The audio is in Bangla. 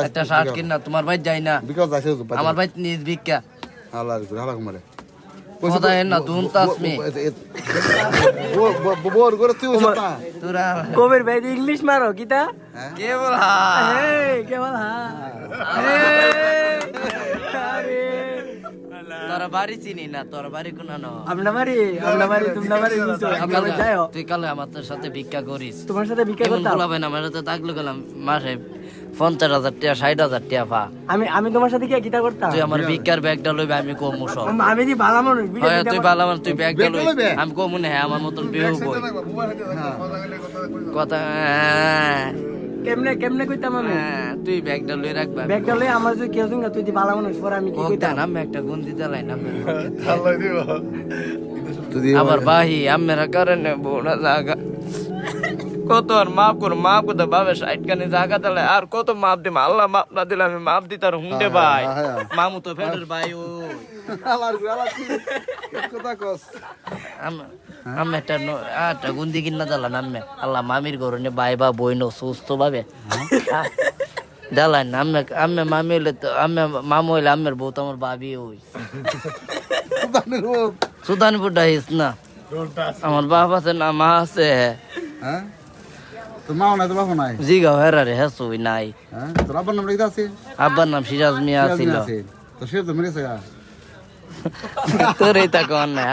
একটা শার্ট কিন না তোমার ভাই যাই না বিকাশ যাইছে আমার ভাই নিজ ভিক্ষা হালা হালা কুমারে কথা এর না তুন তাসমি বোর করে তুই ওটা তোরা কবির ভাই ইংলিশ মারো কিতা কে বল হ্যাঁ এই কেবল হ্যাঁ আরে তোর বাড়ি চিনি না তোর বাড়ি কোন না আমরা বাড়ি তোমরা বাড়ি নিছো আমরা যাও তুই কালে আমার সাথে ভিক্ষা করিস তোমার সাথে ভিক্ষা কেমন করতাম বলাবে না আমার তো তাকলো গেলাম মাসে 50,000 টাকা 60,000 টাকা পা আমি তোমার সাথে কি কিতা করতাম তুই আমার ভিক্ষার ব্যাগটা লইবে আমি কমু সব আমি দি ভালো মানুষ হয় তুই ভালো আমার তুই ব্যাগটা লইবে আমি কমু না হ্যাঁ আমার মতন বিয়ে বই কথা কেমনে কইতাম আমি তুই ব্যাগটা লই রাখবা ব্যাগটা লই আমার যদি কেউ সঙ্গে তুই দি ভালো মানুষ পরে আমি কি কইতাম আমি একটা গুন্দি চালাই না আল্লাহ দিব আবার বাহি আমেরা কারণে বোনা জায়গা কত আর মাফ করতে বাবে 60 কানি জায়গা দিলে আর কত মাপ দিম আল্লাহ মাপ না দিলে আমি মাপ দিতে আর হুন্ডে ভাই মামু তো ফেডের ভাই ও আল্লাহ কথা কস আমি একটা গুন্দি কিনা দিলাম আমি আল্লাহ মামির ঘরে ভাই বা বই নো সুস্থ ভাবে দিলাই না আমি মামি হইলে তো আমি মামু হইলে আমের বউ তো আমার ভাবি ওই সুদানপুরটা হিস না আমার বাপ আছে না মা আছে হ্যাঁ তোর মা নাই তোর বাবা নাই জিগা হেরা রে হেসুই নাই হ্যাঁ তোর আব্বার নাম লিখা আছে আব্বার নাম সিরাজ মিয়া ছিল তো সে তো মেরেছে তোর এই তা কন না